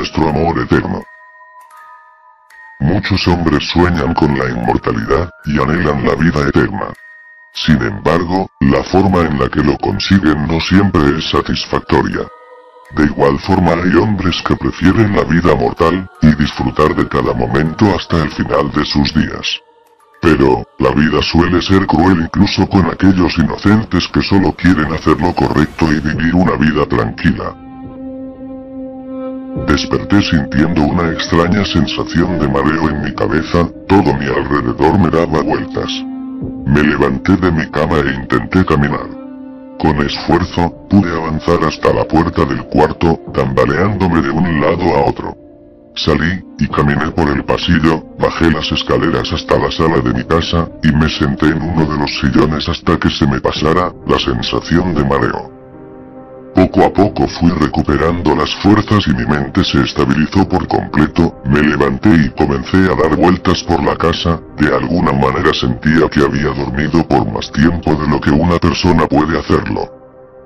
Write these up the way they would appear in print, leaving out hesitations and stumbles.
nuestro amor eterno. Muchos hombres sueñan con la inmortalidad, y anhelan la vida eterna. Sin embargo, la forma en la que lo consiguen no siempre es satisfactoria. De igual forma hay hombres que prefieren la vida mortal, y disfrutar de cada momento hasta el final de sus días. Pero, la vida suele ser cruel incluso con aquellos inocentes que solo quieren hacer lo correcto y vivir una vida tranquila. Desperté sintiendo una extraña sensación de mareo en mi cabeza, todo mi alrededor me daba vueltas. Me levanté de mi cama e intenté caminar. Con esfuerzo, pude avanzar hasta la puerta del cuarto, tambaleándome de un lado a otro. Salí, y caminé por el pasillo, bajé las escaleras hasta la sala de mi casa, y me senté en uno de los sillones hasta que se me pasara la sensación de mareo. Poco a poco fui recuperando las fuerzas y mi mente se estabilizó por completo, me levanté y comencé a dar vueltas por la casa, de alguna manera sentía que había dormido por más tiempo de lo que una persona puede hacerlo.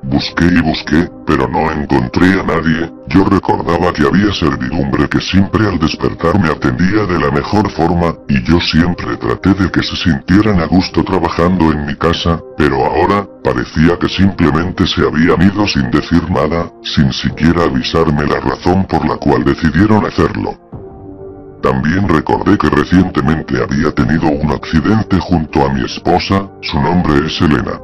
Busqué y busqué, pero no encontré a nadie. Yo recordaba que había servidumbre que siempre al despertar me atendía de la mejor forma, y yo siempre traté de que se sintieran a gusto trabajando en mi casa, pero ahora, parecía que simplemente se habían ido sin decir nada, sin siquiera avisarme la razón por la cual decidieron hacerlo. También recordé que recientemente había tenido un accidente junto a mi esposa, su nombre es Elena.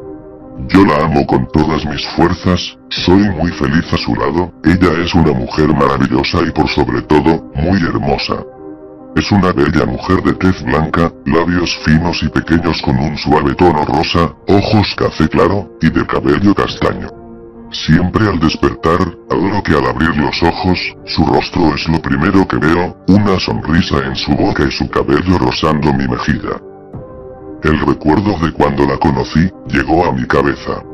Yo la amo con todas mis fuerzas, soy muy feliz a su lado, ella es una mujer maravillosa y por sobre todo, muy hermosa. Es una bella mujer de tez blanca, labios finos y pequeños con un suave tono rosa, ojos café claro, y de cabello castaño. Siempre al despertar, adoro que al abrir los ojos, su rostro es lo primero que veo, una sonrisa en su boca y su cabello rozando mi mejilla. El recuerdo de cuando la conocí, llegó a mi cabeza.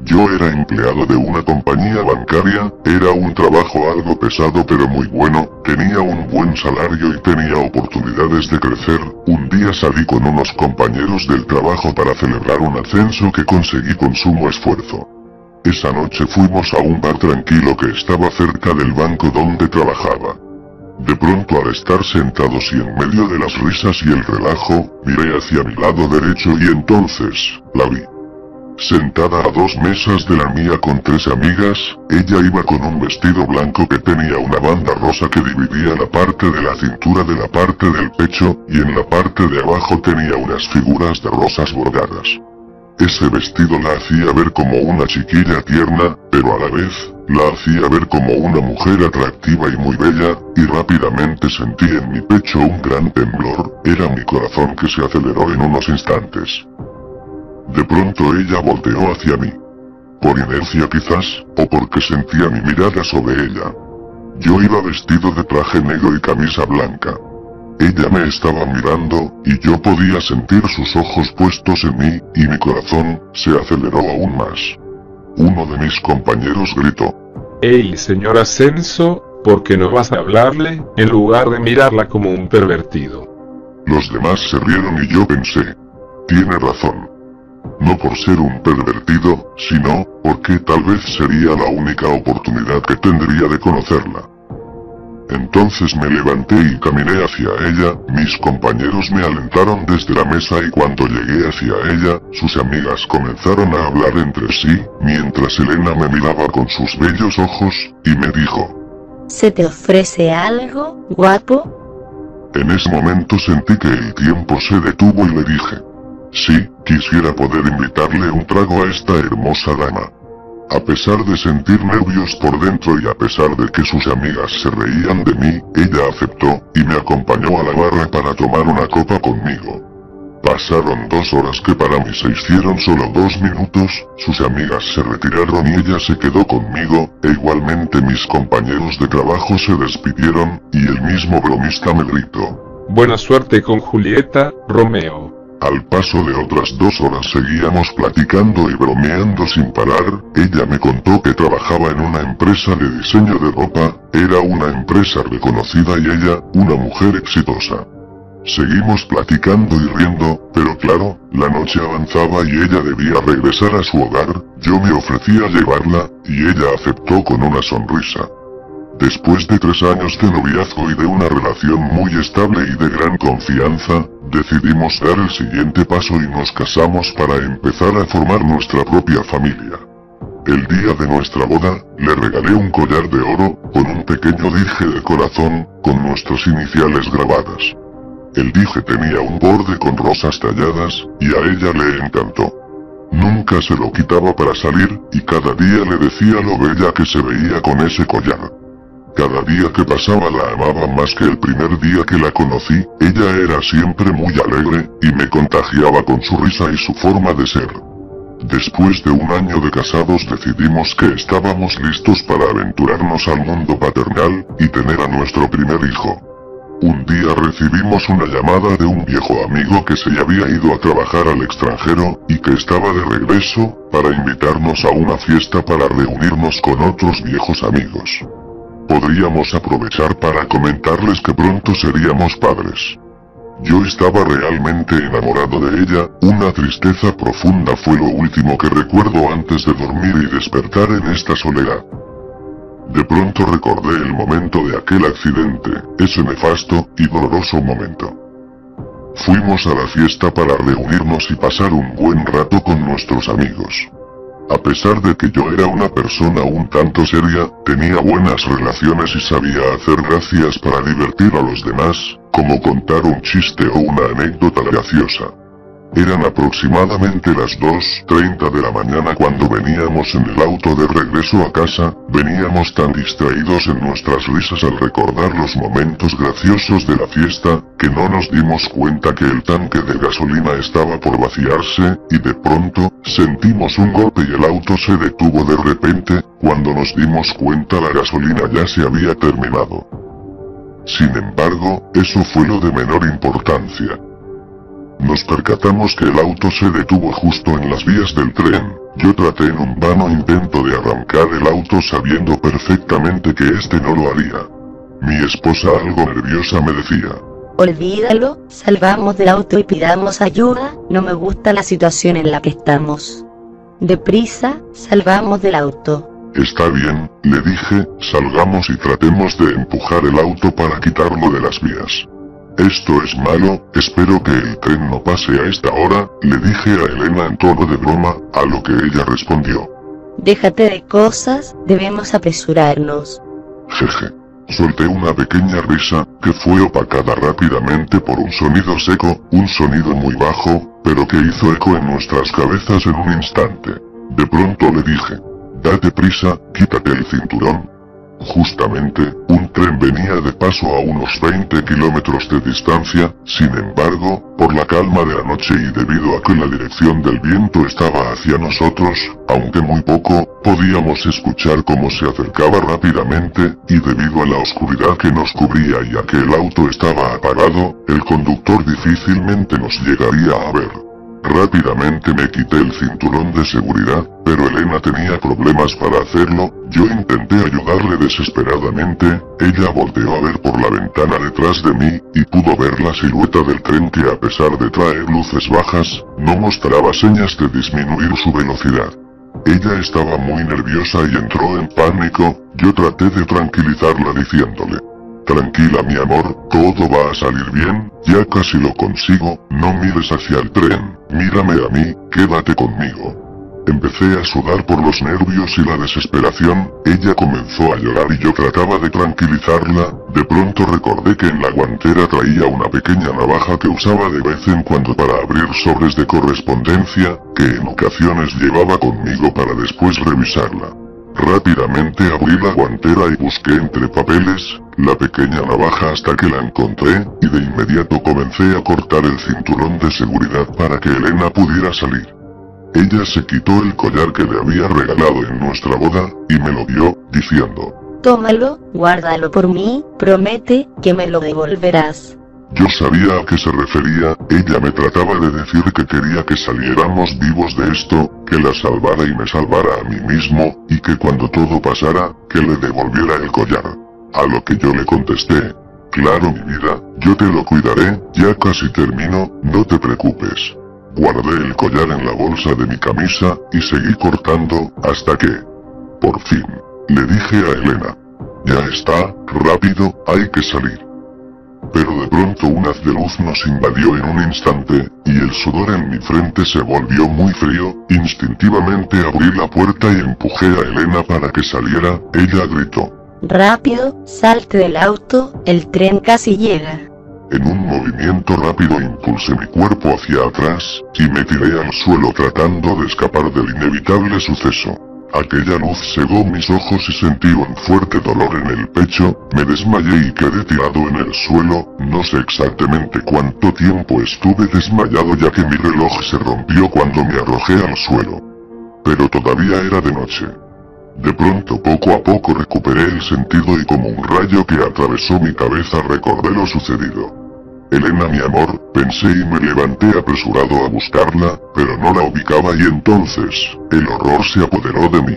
Yo era empleado de una compañía bancaria, era un trabajo algo pesado pero muy bueno, tenía un buen salario y tenía oportunidades de crecer. Un día salí con unos compañeros del trabajo para celebrar un ascenso que conseguí con sumo esfuerzo. Esa noche fuimos a un bar tranquilo que estaba cerca del banco donde trabajaba. De pronto al estar sentados y en medio de las risas y el relajo, miré hacia mi lado derecho y entonces, la vi. Sentada a 2 mesas de la mía con 3 amigas, ella iba con un vestido blanco que tenía una banda rosa que dividía la parte de la cintura de la parte del pecho, y en la parte de abajo tenía unas figuras de rosas bordadas. Ese vestido la hacía ver como una chiquilla tierna, pero a la vez, la hacía ver como una mujer atractiva y muy bella, y rápidamente sentí en mi pecho un gran temblor, era mi corazón que se aceleró en unos instantes. De pronto ella volteó hacia mí. Por inercia quizás, o porque sentía mi mirada sobre ella. Yo iba vestido de traje negro y camisa blanca. Ella me estaba mirando, y yo podía sentir sus ojos puestos en mí, y mi corazón se aceleró aún más. Uno de mis compañeros gritó: «Hey, señor Ascenso, ¿por qué no vas a hablarle, en lugar de mirarla como un pervertido?» Los demás se rieron y yo pensé: tiene razón. No por ser un pervertido, sino porque tal vez sería la única oportunidad que tendría de conocerla. Entonces me levanté y caminé hacia ella, mis compañeros me alentaron desde la mesa y cuando llegué hacia ella, sus amigas comenzaron a hablar entre sí, mientras Elena me miraba con sus bellos ojos, y me dijo: ¿Se te ofrece algo, guapo? En ese momento sentí que el tiempo se detuvo y le dije: sí, quisiera poder invitarle un trago a esta hermosa dama. A pesar de sentir nervios por dentro y a pesar de que sus amigas se reían de mí, ella aceptó, y me acompañó a la barra para tomar una copa conmigo. Pasaron 2 horas que para mí se hicieron solo 2 minutos, sus amigas se retiraron y ella se quedó conmigo, e igualmente mis compañeros de trabajo se despidieron, y el mismo bromista me gritó: «Buena suerte con Julieta, Romeo». Al paso de otras 2 horas seguíamos platicando y bromeando sin parar, ella me contó que trabajaba en una empresa de diseño de ropa, era una empresa reconocida y ella, una mujer exitosa. Seguimos platicando y riendo, pero claro, la noche avanzaba y ella debía regresar a su hogar, yo me ofrecí a llevarla, y ella aceptó con una sonrisa. Después de 3 años de noviazgo y de una relación muy estable y de gran confianza, decidimos dar el siguiente paso y nos casamos para empezar a formar nuestra propia familia. El día de nuestra boda, le regalé un collar de oro, con un pequeño dije de corazón, con nuestras iniciales grabadas. El dije tenía un borde con rosas talladas, y a ella le encantó. Nunca se lo quitaba para salir, y cada día le decía lo bella que se veía con ese collar. Cada día que pasaba la amaba más que el primer día que la conocí. Ella era siempre muy alegre, y me contagiaba con su risa y su forma de ser. Después de 1 año de casados decidimos que estábamos listos para aventurarnos al mundo paternal, y tener a nuestro primer hijo. Un día recibimos una llamada de un viejo amigo que se había ido a trabajar al extranjero, y que estaba de regreso, para invitarnos a una fiesta para reunirnos con otros viejos amigos. Podríamos aprovechar para comentarles que pronto seríamos padres. Yo estaba realmente enamorado de ella, una tristeza profunda fue lo último que recuerdo antes de dormir y despertar en esta soledad. De pronto recordé el momento de aquel accidente, ese nefasto y doloroso momento. Fuimos a la fiesta para reunirnos y pasar un buen rato con nuestros amigos. A pesar de que yo era una persona un tanto seria, tenía buenas relaciones y sabía hacer gracias para divertir a los demás, como contar un chiste o una anécdota graciosa. Eran aproximadamente las 2:30 de la mañana cuando veníamos en el auto de regreso a casa. Veníamos tan distraídos en nuestras risas al recordar los momentos graciosos de la fiesta, que no nos dimos cuenta que el tanque de gasolina estaba por vaciarse, y de pronto, sentimos un golpe y el auto se detuvo de repente. Cuando nos dimos cuenta la gasolina ya se había terminado. Sin embargo, eso fue lo de menor importancia. Nos percatamos que el auto se detuvo justo en las vías del tren. Yo traté en un vano intento de arrancar el auto sabiendo perfectamente que este no lo haría. Mi esposa algo nerviosa me decía: olvídalo, salvamos del auto y pidamos ayuda, no me gusta la situación en la que estamos. Deprisa, salvamos del auto. Está bien, le dije, salgamos y tratemos de empujar el auto para quitarlo de las vías. Esto es malo, espero que el tren no pase a esta hora, le dije a Elena en tono de broma, a lo que ella respondió: déjate de cosas, debemos apresurarnos. Jeje. Solté una pequeña risa, que fue opacada rápidamente por un sonido seco, un sonido muy bajo, pero que hizo eco en nuestras cabezas en un instante. De pronto le dije: date prisa, quítate el cinturón. Justamente, un tren venía de paso a unos 20 kilómetros de distancia. Sin embargo, por la calma de la noche y debido a que la dirección del viento estaba hacia nosotros, aunque muy poco, podíamos escuchar cómo se acercaba rápidamente, y debido a la oscuridad que nos cubría y a que el auto estaba apagado, el conductor difícilmente nos llegaría a ver. Rápidamente me quité el cinturón de seguridad, pero Elena tenía problemas para hacerlo. Yo intenté ayudarle desesperadamente. Ella volteó a ver por la ventana detrás de mí, y pudo ver la silueta del tren que, a pesar de traer luces bajas, no mostraba señas de disminuir su velocidad. Ella estaba muy nerviosa y entró en pánico. Yo traté de tranquilizarla diciéndole: tranquila mi amor, todo va a salir bien, ya casi lo consigo, no mires hacia el tren, mírame a mí, quédate conmigo. Empecé a sudar por los nervios y la desesperación. Ella comenzó a llorar y yo trataba de tranquilizarla. De pronto recordé que en la guantera traía una pequeña navaja que usaba de vez en cuando para abrir sobres de correspondencia, que en ocasiones llevaba conmigo para después revisarla. Rápidamente abrí la guantera y busqué entre papeles la pequeña navaja hasta que la encontré, y de inmediato comencé a cortar el cinturón de seguridad para que Elena pudiera salir. Ella se quitó el collar que le había regalado en nuestra boda, y me lo dio, diciendo: tómalo, guárdalo por mí, promete que me lo devolverás. Yo sabía a qué se refería. Ella me trataba de decir que quería que saliéramos vivos de esto, que la salvara y me salvara a mí mismo, y que cuando todo pasara, que le devolviera el collar. A lo que yo le contesté: claro mi vida, yo te lo cuidaré, ya casi termino, no te preocupes. Guardé el collar en la bolsa de mi camisa, y seguí cortando, hasta que, por fin, le dije a Elena: Ya está, rápido, hay que salir. Pero de pronto un haz de luz nos invadió en un instante, y el sudor en mi frente se volvió muy frío. Instintivamente abrí la puerta y empujé a Elena para que saliera. Ella gritó. Rápido, salte del auto, el tren casi llega. En un movimiento rápido impulsé mi cuerpo hacia atrás, y me tiré al suelo tratando de escapar del inevitable suceso. Aquella luz cegó mis ojos y sentí un fuerte dolor en el pecho. Me desmayé y quedé tirado en el suelo. No sé exactamente cuánto tiempo estuve desmayado, ya que mi reloj se rompió cuando me arrojé al suelo. Pero todavía era de noche. De pronto, poco a poco recuperé el sentido y como un rayo que atravesó mi cabeza recordé lo sucedido. Elena, mi amor, pensé y me levanté apresurado a buscarla, pero no la ubicaba y entonces, el horror se apoderó de mí.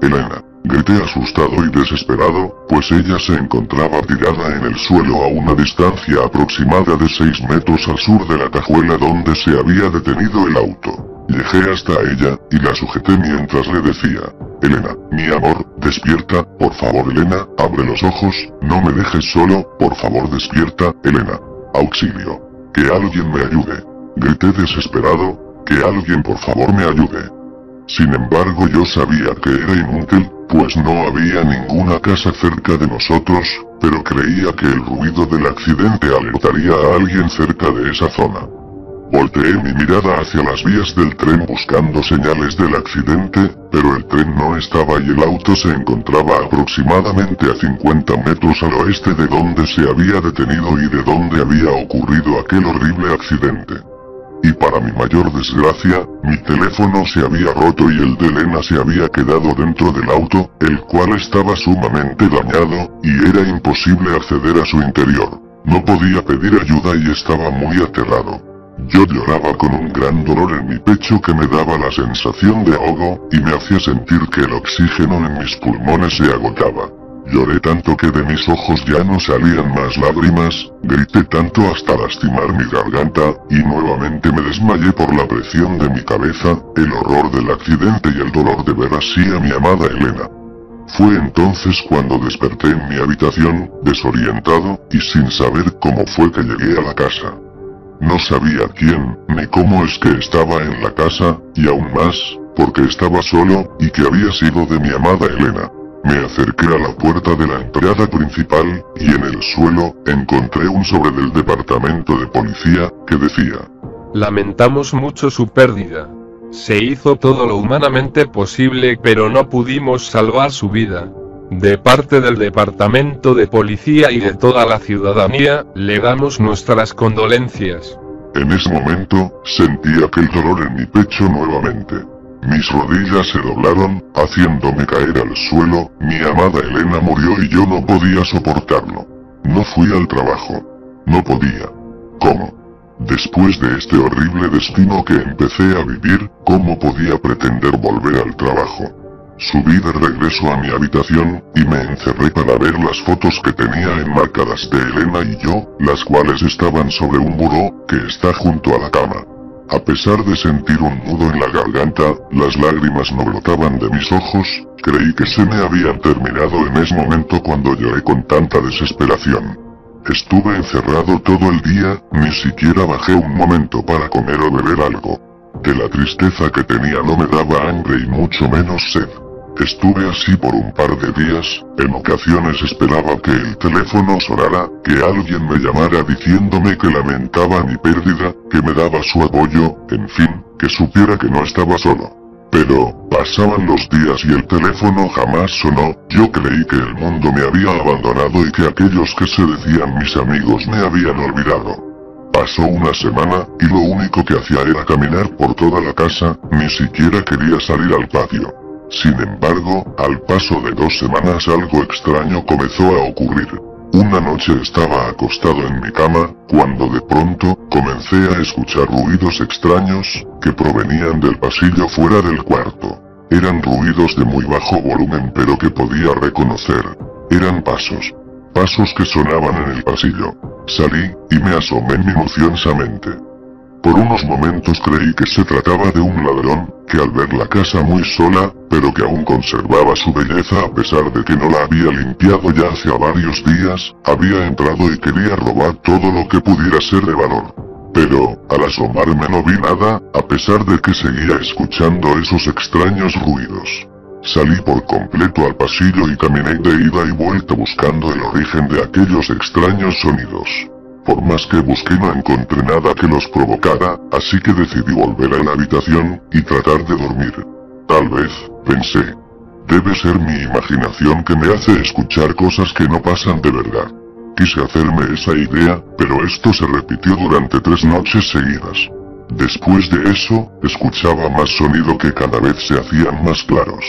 Elena, grité asustado y desesperado, pues ella se encontraba tirada en el suelo a una distancia aproximada de 6 metros al sur de la cajuela donde se había detenido el auto. Llegué hasta ella, y la sujeté mientras le decía, Elena, mi amor, despierta, por favor Elena, abre los ojos, no me dejes solo, por favor despierta, Elena. Auxilio. Que alguien me ayude. Grité desesperado, que alguien por favor me ayude. Sin embargo yo sabía que era inútil, pues no había ninguna casa cerca de nosotros, pero creía que el ruido del accidente alertaría a alguien cerca de esa zona. Volteé mi mirada hacia las vías del tren buscando señales del accidente, pero el tren no estaba y el auto se encontraba aproximadamente a 50 metros al oeste de donde se había detenido y de donde había ocurrido aquel horrible accidente. Y para mi mayor desgracia, mi teléfono se había roto y el de Elena se había quedado dentro del auto, el cual estaba sumamente dañado, y era imposible acceder a su interior. No podía pedir ayuda y estaba muy aterrado. Yo lloraba con un gran dolor en mi pecho que me daba la sensación de ahogo, y me hacía sentir que el oxígeno en mis pulmones se agotaba. Lloré tanto que de mis ojos ya no salían más lágrimas, grité tanto hasta lastimar mi garganta, y nuevamente me desmayé por la presión de mi cabeza, el horror del accidente y el dolor de ver así a mi amada Elena. Fue entonces cuando desperté en mi habitación, desorientado, y sin saber cómo fue que llegué a la casa. No sabía quién, ni cómo es que estaba en la casa, y aún más, porque estaba solo, y que había sido de mi amada Elena. Me acerqué a la puerta de la entrada principal, y en el suelo, encontré un sobre del departamento de policía, que decía: Lamentamos mucho su pérdida. Se hizo todo lo humanamente posible, pero no pudimos salvar su vida. De parte del Departamento de Policía y de toda la ciudadanía, le damos nuestras condolencias. En ese momento, sentí aquel dolor en mi pecho nuevamente. Mis rodillas se doblaron, haciéndome caer al suelo. Mi amada Elena murió y yo no podía soportarlo. No fui al trabajo. No podía. ¿Cómo? Después de este horrible destino que empecé a vivir, ¿cómo podía pretender volver al trabajo? Subí de regreso a mi habitación, y me encerré para ver las fotos que tenía enmarcadas de Elena y yo, las cuales estaban sobre un buró, que está junto a la cama. A pesar de sentir un nudo en la garganta, las lágrimas no brotaban de mis ojos. Creí que se me habían terminado en ese momento cuando lloré con tanta desesperación. Estuve encerrado todo el día, ni siquiera bajé un momento para comer o beber algo. De la tristeza que tenía no me daba hambre y mucho menos sed. Estuve así por un par de días. En ocasiones esperaba que el teléfono sonara, que alguien me llamara diciéndome que lamentaba mi pérdida, que me daba su apoyo, en fin, que supiera que no estaba solo. Pero, pasaban los días y el teléfono jamás sonó. Yo creí que el mundo me había abandonado y que aquellos que se decían mis amigos me habían olvidado. Pasó una semana, y lo único que hacía era caminar por toda la casa, ni siquiera quería salir al patio. Sin embargo, al paso de 2 semanas algo extraño comenzó a ocurrir. Una noche estaba acostado en mi cama, cuando de pronto, comencé a escuchar ruidos extraños, que provenían del pasillo fuera del cuarto. Eran ruidos de muy bajo volumen pero que podía reconocer. Eran pasos. Pasos que sonaban en el pasillo. Salí, y me asomé minuciosamente. Por unos momentos creí que se trataba de un ladrón, que al ver la casa muy sola, pero que aún conservaba su belleza a pesar de que no la había limpiado ya hacía varios días, había entrado y quería robar todo lo que pudiera ser de valor. Pero, al asomarme no vi nada, a pesar de que seguía escuchando esos extraños ruidos. Salí por completo al pasillo y caminé de ida y vuelta buscando el origen de aquellos extraños sonidos. Por más que busqué no encontré nada que los provocara, así que decidí volver a la habitación y tratar de dormir. Tal vez, pensé, debe ser mi imaginación que me hace escuchar cosas que no pasan de verdad. Quise hacerme esa idea, pero esto se repitió durante 3 noches seguidas. Después de eso, escuchaba más sonido que cada vez se hacían más claros.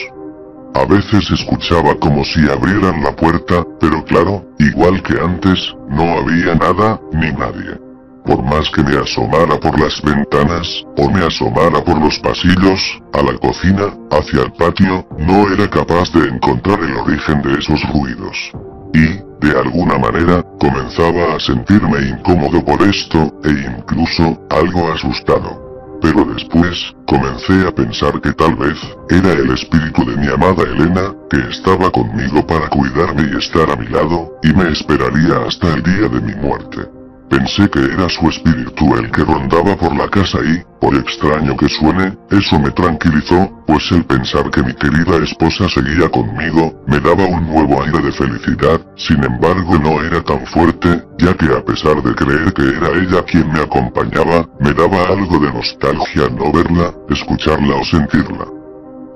A veces escuchaba como si abrieran la puerta, pero claro, igual que antes, no había nada, ni nadie. Por más que me asomara por las ventanas, o me asomara por los pasillos, a la cocina, hacia el patio, no era capaz de encontrar el origen de esos ruidos. Y, de alguna manera, comenzaba a sentirme incómodo por esto, e incluso, algo asustado. Pero después, comencé a pensar que tal vez, era el espíritu de mi amada Elena, que estaba conmigo para cuidarme y estar a mi lado, y me esperaría hasta el día de mi muerte. Pensé que era su espíritu el que rondaba por la casa y, por extraño que suene, eso me tranquilizó, pues el pensar que mi querida esposa seguía conmigo, me daba un nuevo aire de felicidad. Sin embargo no era tan fuerte, ya que a pesar de creer que era ella quien me acompañaba, me daba algo de nostalgia no verla, escucharla o sentirla.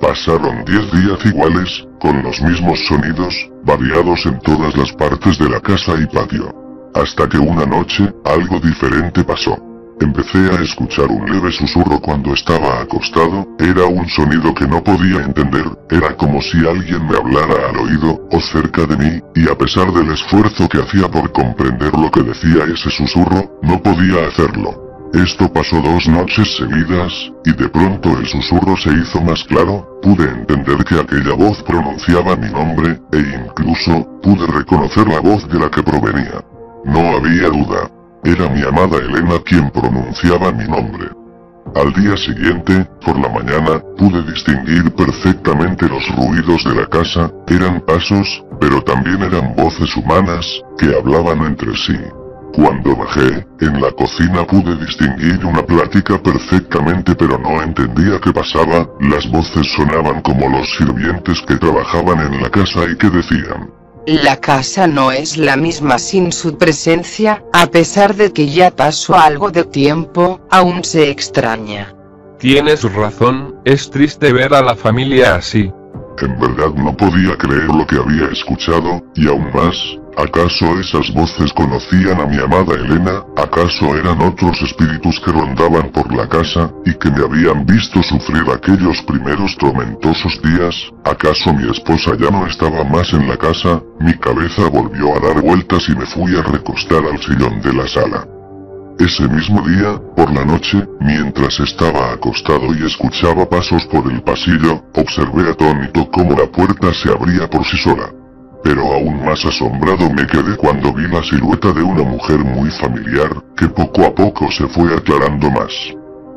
Pasaron 10 días iguales, con los mismos sonidos, variados en todas las partes de la casa y patio. Hasta que una noche, algo diferente pasó. Empecé a escuchar un leve susurro cuando estaba acostado, era un sonido que no podía entender, era como si alguien me hablara al oído, o cerca de mí, y a pesar del esfuerzo que hacía por comprender lo que decía ese susurro, no podía hacerlo. Esto pasó 2 noches seguidas, y de pronto el susurro se hizo más claro, pude entender que aquella voz pronunciaba mi nombre, e incluso, pude reconocer la voz de la que provenía. No había duda. Era mi amada Elena quien pronunciaba mi nombre. Al día siguiente, por la mañana, pude distinguir perfectamente los ruidos de la casa, eran pasos, pero también eran voces humanas, que hablaban entre sí. Cuando bajé, en la cocina pude distinguir una plática perfectamente pero no entendía qué pasaba, las voces sonaban como los sirvientes que trabajaban en la casa y que decían: la casa no es la misma sin su presencia, a pesar de que ya pasó algo de tiempo, aún se extraña. Tienes razón, es triste ver a la familia así. En verdad no podía creer lo que había escuchado, y aún más, ¿acaso esas voces conocían a mi amada Elena? ¿Acaso eran otros espíritus que rondaban por la casa, y que me habían visto sufrir aquellos primeros tormentosos días? ¿Acaso mi esposa ya no estaba más en la casa? Mi cabeza volvió a dar vueltas y me fui a recostar al sillón de la sala. Ese mismo día, por la noche, mientras estaba acostado y escuchaba pasos por el pasillo, observé atónito cómo la puerta se abría por sí sola. Pero aún más asombrado me quedé cuando vi la silueta de una mujer muy familiar, que poco a poco se fue aclarando más.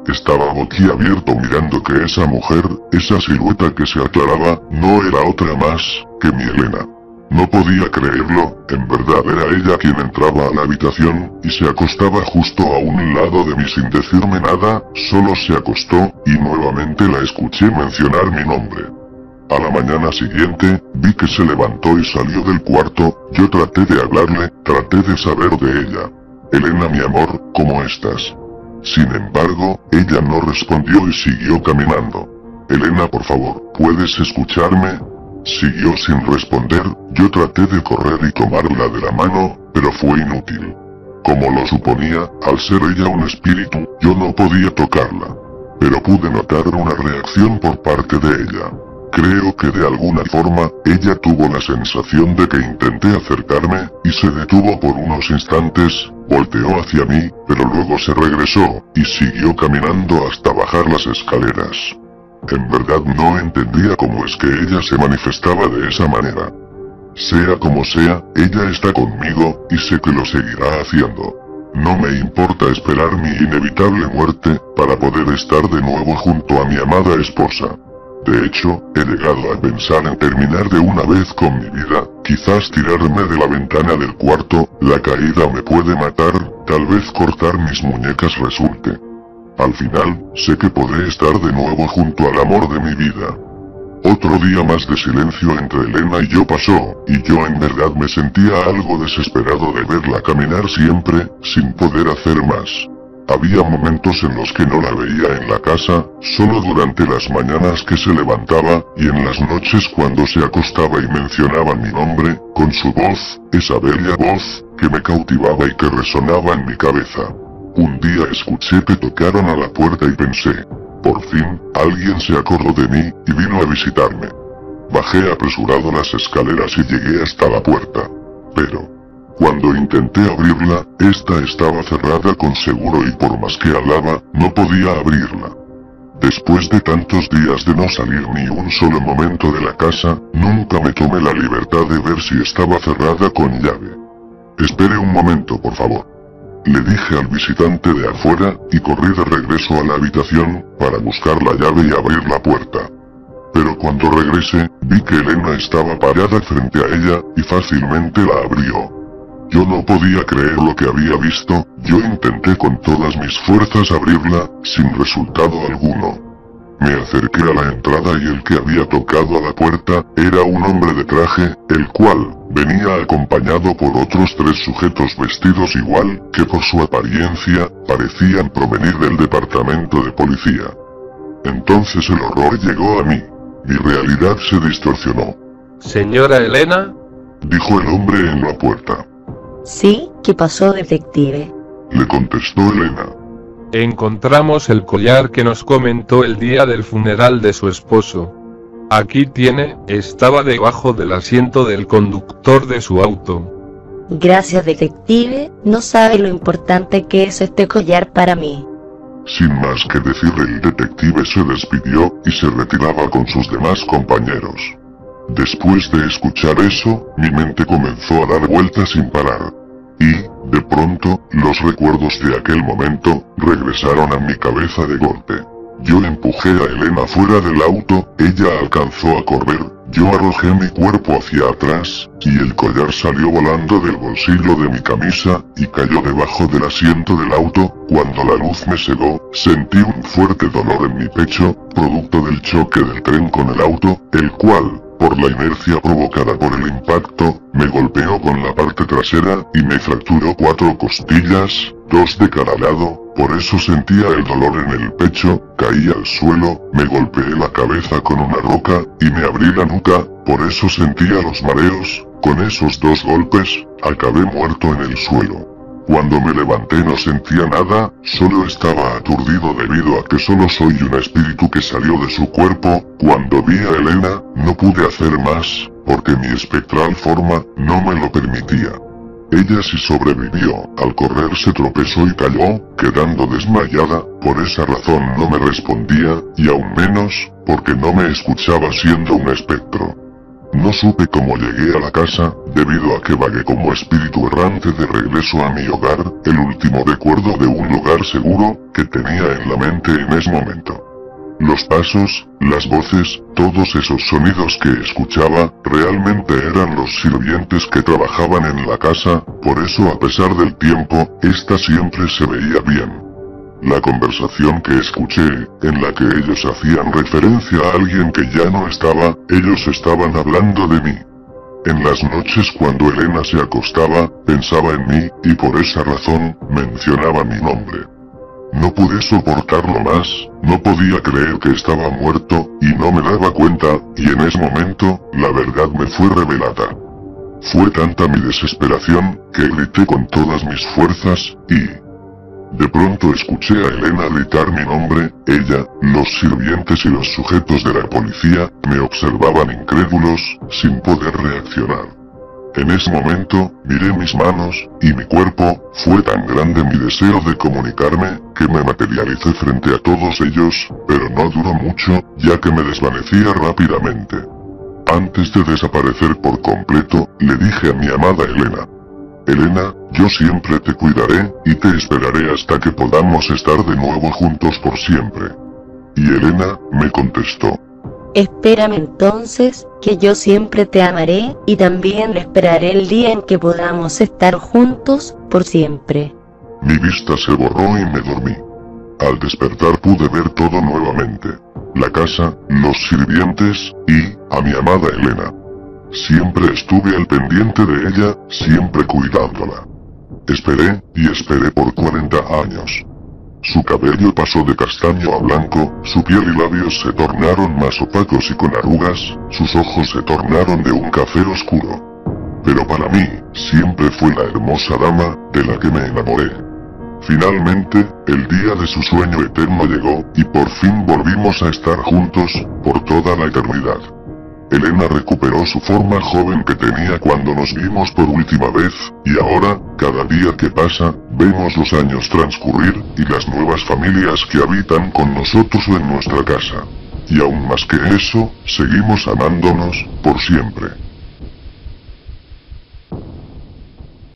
Estaba boquiabierto mirando que esa mujer, esa silueta que se aclaraba, no era otra más que mi Elena. No podía creerlo, en verdad era ella quien entraba a la habitación, y se acostaba justo a un lado de mí sin decirme nada, solo se acostó, y nuevamente la escuché mencionar mi nombre. A la mañana siguiente, vi que se levantó y salió del cuarto, yo traté de hablarle, traté de saber de ella. Elena mi amor, ¿cómo estás? Sin embargo, ella no respondió y siguió caminando. Elena por favor, ¿puedes escucharme? Siguió sin responder, yo traté de correr y tomarla de la mano, pero fue inútil. Como lo suponía, al ser ella un espíritu, yo no podía tocarla. Pero pude notar una reacción por parte de ella. Creo que de alguna forma, ella tuvo la sensación de que intenté acercarme, y se detuvo por unos instantes, volteó hacia mí, pero luego se regresó, y siguió caminando hasta bajar las escaleras. En verdad no entendía cómo es que ella se manifestaba de esa manera. Sea como sea, ella está conmigo, y sé que lo seguirá haciendo. No me importa esperar mi inevitable muerte, para poder estar de nuevo junto a mi amada esposa. De hecho, he llegado a pensar en terminar de una vez con mi vida, quizás tirarme de la ventana del cuarto, la caída me puede matar, tal vez cortar mis muñecas resulte. Al final, sé que podré estar de nuevo junto al amor de mi vida. Otro día más de silencio entre Elena y yo pasó, y yo en verdad me sentía algo desesperado de verla caminar siempre, sin poder hacer más. Había momentos en los que no la veía en la casa, solo durante las mañanas que se levantaba, y en las noches cuando se acostaba y mencionaba mi nombre, con su voz, esa bella voz, que me cautivaba y que resonaba en mi cabeza. Un día escuché que tocaron a la puerta y pensé, por fin, alguien se acordó de mí, y vino a visitarme. Bajé apresurado las escaleras y llegué hasta la puerta. Pero, cuando intenté abrirla, esta estaba cerrada con seguro y por más que hablaba, no podía abrirla. Después de tantos días de no salir ni un solo momento de la casa, nunca me tomé la libertad de ver si estaba cerrada con llave. Espere un momento, por favor. Le dije al visitante de afuera, y corrí de regreso a la habitación, para buscar la llave y abrir la puerta. Pero cuando regresé, vi que Elena estaba parada frente a ella, y fácilmente la abrió. Yo no podía creer lo que había visto, yo intenté con todas mis fuerzas abrirla, sin resultado alguno. Me acerqué a la entrada y el que había tocado a la puerta, era un hombre de traje, el cual, venía acompañado por otros 3 sujetos vestidos igual, que por su apariencia, parecían provenir del departamento de policía. Entonces el horror llegó a mí. Mi realidad se distorsionó. Señora Elena, dijo el hombre en la puerta. Sí, ¿qué pasó, detective? Le contestó Elena. encontramos el collar que nos comentó el día del funeral de su esposo. Aquí tiene, estaba debajo del asiento del conductor de su auto. Gracias, detective, no sabe lo importante que es este collar para mí. Sin más que decir, el detective se despidió y se retiraba con sus demás compañeros. Después de escuchar eso, mi mente comenzó a dar vueltas sin parar. Y, de pronto, los recuerdos de aquel momento, regresaron a mi cabeza de golpe. Yo empujé a Elena fuera del auto, ella alcanzó a correr, yo arrojé mi cuerpo hacia atrás, y el collar salió volando del bolsillo de mi camisa, y cayó debajo del asiento del auto. Cuando la luz me cegó, sentí un fuerte dolor en mi pecho, producto del choque del tren con el auto, el cual, por la inercia provocada por el impacto, me golpeó con la parte trasera, y me fracturó 4 costillas, 2 de cada lado. Por eso sentía el dolor en el pecho, caí al suelo, me golpeé la cabeza con una roca, y me abrí la nuca, por eso sentía los mareos. Con esos 2 golpes, acabé muerto en el suelo. Cuando me levanté no sentía nada, solo estaba aturdido debido a que solo soy un espíritu que salió de su cuerpo. Cuando vi a Elena, no pude hacer más, porque mi espectral forma no me lo permitía. Ella sí sobrevivió, al correr se tropezó y cayó, quedando desmayada. Por esa razón no me respondía, y aún menos, porque no me escuchaba siendo un espectro. No supe cómo llegué a la casa, debido a que vagué como espíritu errante de regreso a mi hogar, el último recuerdo de un lugar seguro, que tenía en la mente en ese momento. Los pasos, las voces, todos esos sonidos que escuchaba, realmente eran los sirvientes que trabajaban en la casa, por eso a pesar del tiempo, esta siempre se veía bien. La conversación que escuché, en la que ellos hacían referencia a alguien que ya no estaba, ellos estaban hablando de mí. En las noches cuando Elena se acostaba, pensaba en mí, y por esa razón, mencionaba mi nombre. No pude soportarlo más, no podía creer que estaba muerto, y no me daba cuenta, y en ese momento, la verdad me fue revelada. Fue tanta mi desesperación, que grité con todas mis fuerzas, y... de pronto escuché a Elena gritar mi nombre. Ella, los sirvientes y los sujetos de la policía, me observaban incrédulos, sin poder reaccionar. En ese momento, miré mis manos, y mi cuerpo, fue tan grande mi deseo de comunicarme, que me materialicé frente a todos ellos, pero no duró mucho, ya que me desvanecía rápidamente. Antes de desaparecer por completo, le dije a mi amada Elena: Elena, yo siempre te cuidaré, y te esperaré hasta que podamos estar de nuevo juntos por siempre. Y Elena, me contestó. Espérame entonces, que yo siempre te amaré, y también esperaré el día en que podamos estar juntos, por siempre. Mi vista se borró y me dormí. Al despertar pude ver todo nuevamente. La casa, los sirvientes, y, a mi amada Elena. Siempre estuve al pendiente de ella, siempre cuidándola. Esperé, y esperé por 40 años. Su cabello pasó de castaño a blanco, su piel y labios se tornaron más opacos y con arrugas, sus ojos se tornaron de un café oscuro. Pero para mí, siempre fue la hermosa dama, de la que me enamoré. Finalmente, el día de su sueño eterno llegó, y por fin volvimos a estar juntos, por toda la eternidad. Elena recuperó su forma joven que tenía cuando nos vimos por última vez, y ahora, cada día que pasa, vemos los años transcurrir, y las nuevas familias que habitan con nosotros en nuestra casa. Y aún más que eso, seguimos amándonos, por siempre.